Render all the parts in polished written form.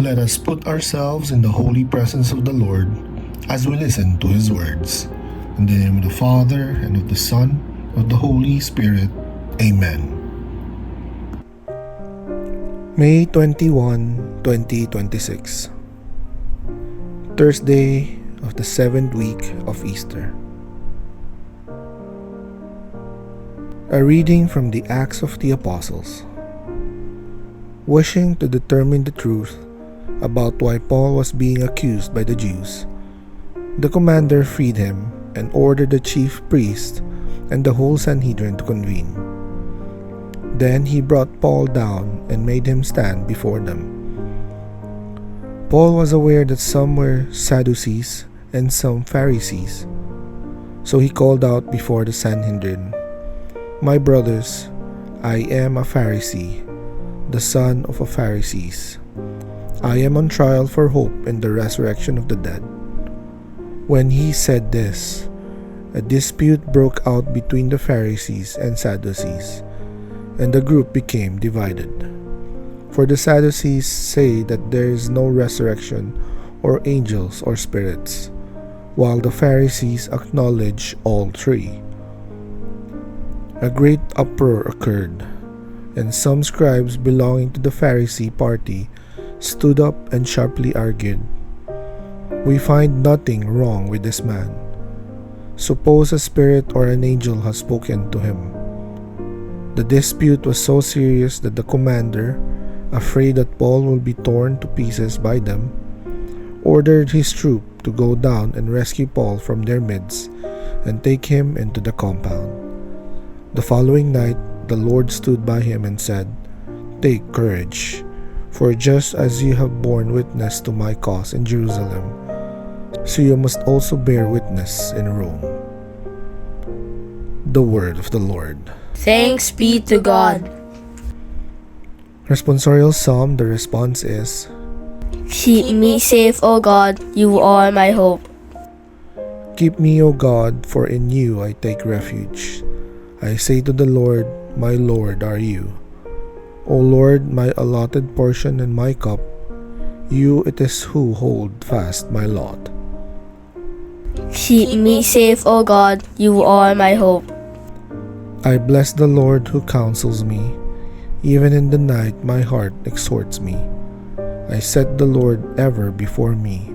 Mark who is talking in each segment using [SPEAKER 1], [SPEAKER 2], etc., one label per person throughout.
[SPEAKER 1] Let us put ourselves in the holy presence of the Lord as we listen to His words. In the name of the Father, and of the Son, and of the Holy Spirit. Amen. May 21, 2026. Thursday of the 7th week of Easter. A reading from the Acts of the Apostles. Wishing to determine the truth about why Paul was being accused by the Jews, the commander freed him and ordered the chief priest and the whole Sanhedrin to convene. Then he brought Paul down and made him stand before them. Paul was aware that some were Sadducees and some Pharisees, so he called out before the Sanhedrin, "My brothers, I am a Pharisee, the son of a Pharisees. I am on trial for hope in the resurrection of the dead." When he said this, a dispute broke out between the Pharisees and Sadducees, and the group became divided. For the Sadducees say that there is no resurrection or angels or spirits, while the Pharisees acknowledge all three. A great uproar occurred, and some scribes belonging to the Pharisee party stood up and sharply argued, "We find nothing wrong with this man. Suppose a spirit or an angel has spoken to him." The dispute was so serious that the commander, afraid that Paul will be torn to pieces by them, ordered his troop to go down and rescue Paul from their midst and take him into the compound. The following night, the Lord stood by him and said, "Take courage, for just as you have borne witness to my cause in Jerusalem, so you must also bear witness in Rome." The word of the Lord.
[SPEAKER 2] Thanks be to God.
[SPEAKER 1] Responsorial Psalm, the response is,
[SPEAKER 2] Keep me safe, O God, you are my hope.
[SPEAKER 1] "Keep me, O God, for in you I take refuge. I say to the Lord, my Lord are you. O Lord, my allotted portion and my cup, you it is who hold fast my lot."
[SPEAKER 2] Keep me safe, O God, you are my hope.
[SPEAKER 1] I bless the Lord who counsels me. Even in the night my heart exhorts me. I set the Lord ever before me.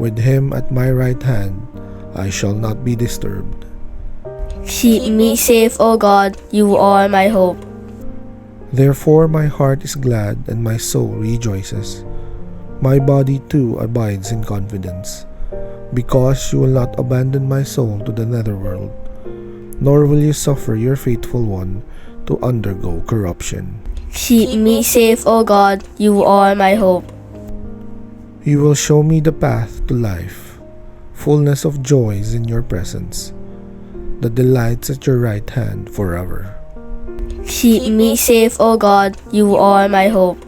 [SPEAKER 1] With him at my right hand, I shall not be disturbed.
[SPEAKER 2] Keep me safe, O God, you are my hope.
[SPEAKER 1] Therefore my heart is glad and my soul rejoices. My body too abides in confidence, because you will not abandon my soul to the netherworld, nor will you suffer your faithful one to undergo corruption.
[SPEAKER 2] Keep me safe, O God, you are my hope.
[SPEAKER 1] You will show me the path to life. Fullness of joys in your presence, the delights at your right hand forever.
[SPEAKER 2] Keep me safe, O God, you are my hope.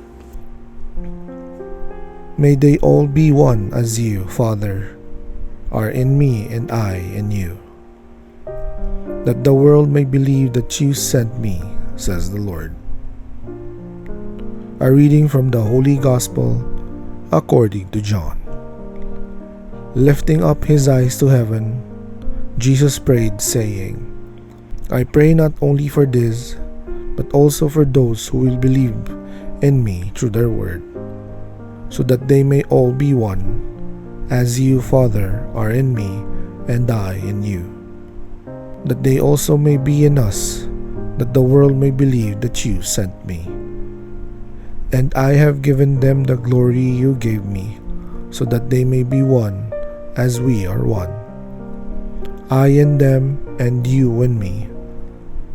[SPEAKER 1] May they all be one as you, Father, are in me and I in you, that the world may believe that you sent me, says the Lord. A reading from the Holy Gospel according to John. Lifting up his eyes to heaven, Jesus prayed, saying, "I pray not only for this, but also for those who will believe in me through their word, so that they may all be one, as you, Father, are in me and I in you, that they also may be in us, that the world may believe that you sent me. And I have given them the glory you gave me, so that they may be one, as we are one. I in them, and you in me,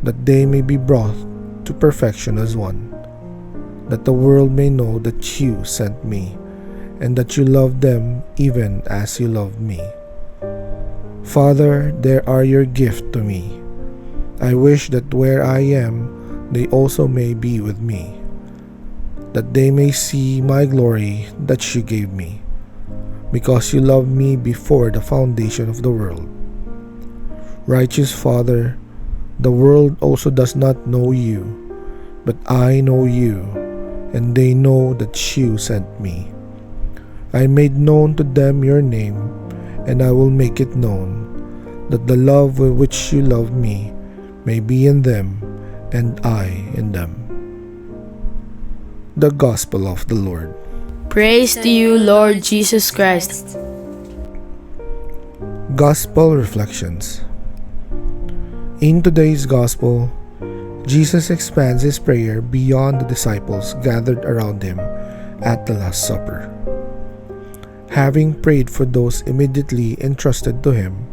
[SPEAKER 1] that they may be brought to perfection as one, that the world may know that you sent me, and that you love them even as you loved me. Father, they are your gift to me. I wish that where I am, they also may be with me, that they may see my glory that you gave me, because you loved me before the foundation of the world. Righteous Father, the world also does not know you, but I know you, and they know that you sent me. I made known to them your name, and I will make it known, that the love with which you love me may be in them, and I in them. The Gospel of the Lord.
[SPEAKER 2] Praise to you, Lord Jesus Christ.
[SPEAKER 1] Gospel Reflections. In today's Gospel, Jesus expands his prayer beyond the disciples gathered around him at the Last Supper. Having prayed for those immediately entrusted to him,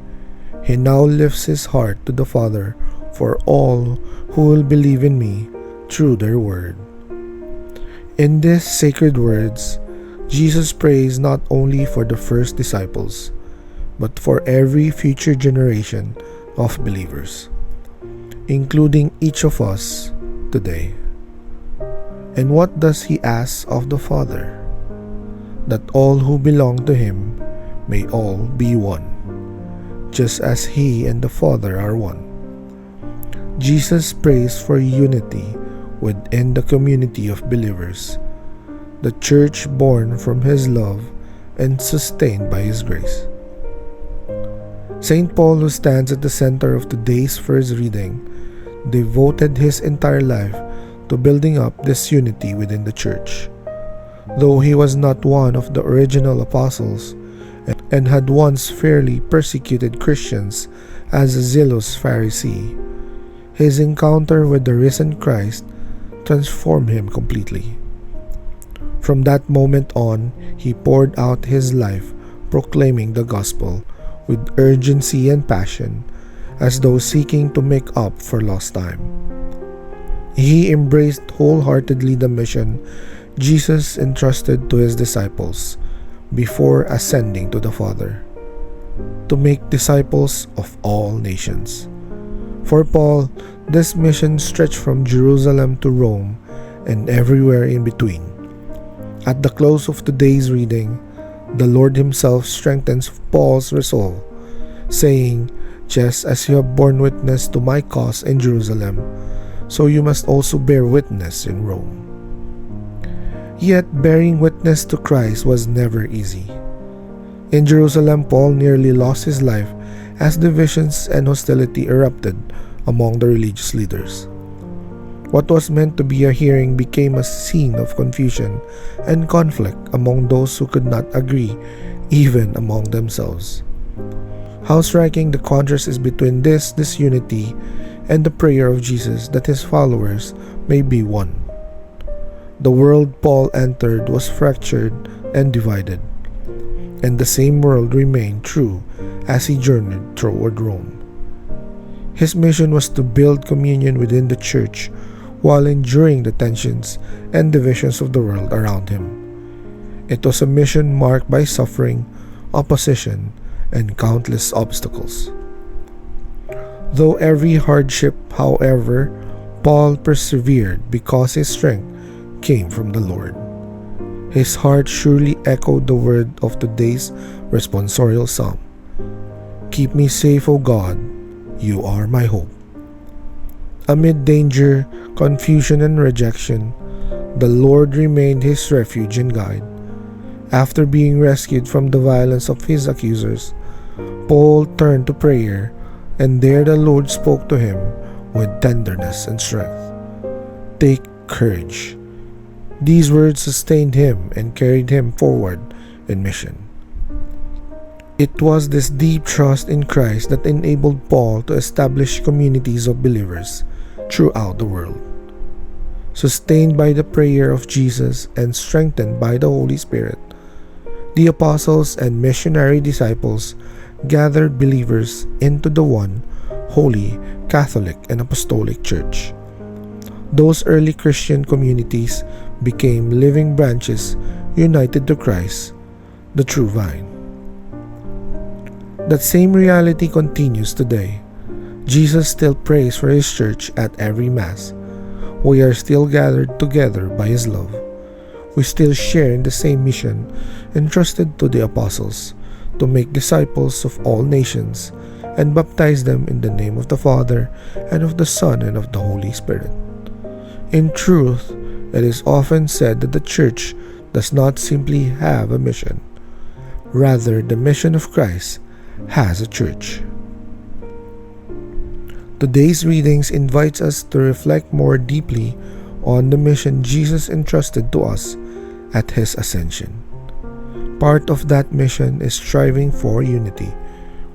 [SPEAKER 1] he now lifts his heart to the Father for all who will believe in me through their word. In these sacred words, Jesus prays not only for the first disciples, but for every future generation of believers, including each of us today. And what does he ask of the Father? That all who belong to him may all be one, just as he and the Father are one. Jesus prays for unity within the community of believers, the church born from his love and sustained by his grace. St. Paul, who stands at the center of today's first reading, devoted his entire life to building up this unity within the church. Though he was not one of the original apostles and had once fairly persecuted Christians as a zealous Pharisee, his encounter with the risen Christ transformed him completely. From that moment on, he poured out his life proclaiming the gospel with urgency and passion, as though seeking to make up for lost time. He embraced wholeheartedly the mission Jesus entrusted to his disciples before ascending to the Father, to make disciples of all nations. For Paul, this mission stretched from Jerusalem to Rome and everywhere in between. At the close of today's reading, the Lord himself strengthens Paul's resolve, saying, "Just as you have borne witness to my cause in Jerusalem, so you must also bear witness in Rome." Yet bearing witness to Christ was never easy. In Jerusalem, Paul nearly lost his life as divisions and hostility erupted among the religious leaders. What was meant to be a hearing became a scene of confusion and conflict among those who could not agree, even among themselves. How striking the contrast is between this disunity and the prayer of Jesus that his followers may be one. The world Paul entered was fractured and divided, and the same world remained true as he journeyed toward Rome. His mission was to build communion within the church while enduring the tensions and divisions of the world around him. It was a mission marked by suffering, opposition, and countless obstacles. Though every hardship, however, Paul persevered because his strength came from the Lord. His heart surely echoed the word of today's responsorial psalm. "Keep me safe, O God, you are my hope." Amid danger, confusion, and rejection, the Lord remained his refuge and guide. After being rescued from the violence of his accusers, Paul turned to prayer, and there the Lord spoke to him with tenderness and strength. "Take courage." These words sustained him and carried him forward in mission. It was this deep trust in Christ that enabled Paul to establish communities of believers throughout the world. Sustained by the prayer of Jesus and strengthened by the Holy Spirit, the apostles and missionary disciples gathered believers into the one holy Catholic and Apostolic Church. Those early Christian communities became living branches united to Christ, the true vine. That same reality continues today. Jesus still prays for his church at every Mass. We are still gathered together by his love. We still share in the same mission entrusted to the apostles, to make disciples of all nations and baptize them in the name of the Father and of the Son and of the Holy Spirit. In truth, it is often said that the church does not simply have a mission, Rather, the mission of Christ has a church. Today's readings invites us to reflect more deeply on the mission Jesus entrusted to us at his ascension. Part of that mission is striving for unity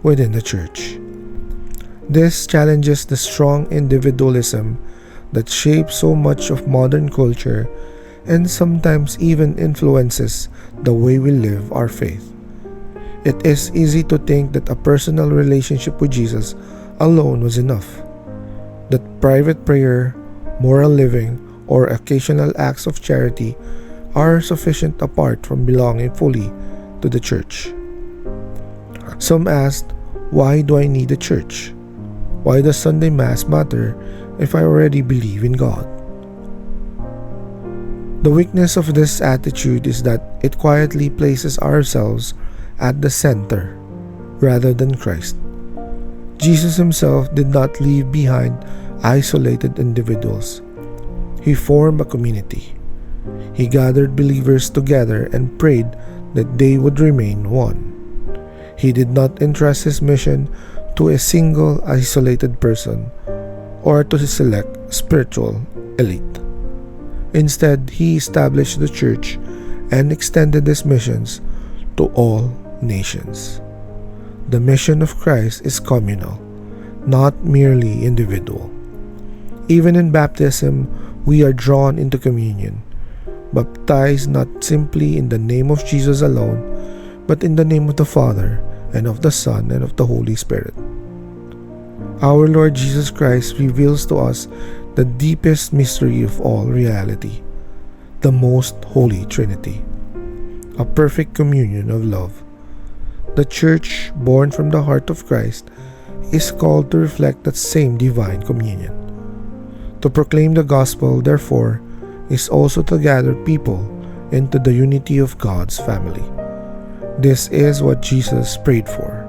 [SPEAKER 1] within the church. This challenges the strong individualism that shapes so much of modern culture and sometimes even influences the way we live our faith. It is easy to think that a personal relationship with Jesus alone was enough, that private prayer, moral living, or occasional acts of charity are sufficient apart from belonging fully to the church. Some asked, why do I need a church? Why does Sunday Mass matter if I already believe in God? The weakness of this attitude is that it quietly places ourselves at the center rather than Christ. Jesus himself did not leave behind isolated individuals. He formed a community. He gathered believers together and prayed that they would remain one. He did not entrust his mission to a single isolated person or to a select spiritual elite. Instead, he established the church and extended his missions to all nations. The mission of Christ is communal, not merely individual. Even in baptism, we are drawn into communion, baptized not simply in the name of Jesus alone, but in the name of the Father, and of the Son, and of the Holy Spirit. Our Lord Jesus Christ reveals to us the deepest mystery of all reality, the most holy Trinity, a perfect communion of love. The Church, born from the heart of Christ, is called to reflect that same divine communion. To proclaim the gospel, therefore, is also to gather people into the unity of God's family. This is what Jesus prayed for.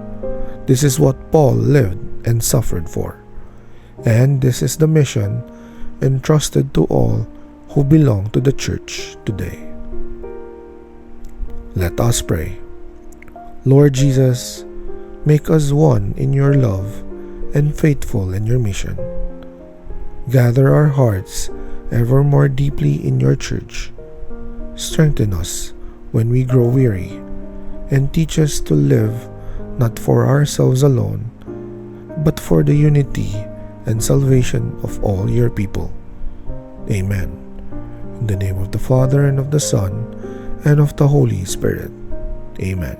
[SPEAKER 1] This is what Paul lived and suffered for. And this is the mission entrusted to all who belong to the church today. Let us pray. Lord Jesus, make us one in your love and faithful in your mission. Gather our hearts ever more deeply in your church. Strengthen us when we grow weary, and teach us to live not for ourselves alone, but for the unity and salvation of all your people. Amen. In the name of the Father, and of the Son, and of the Holy Spirit. Amen.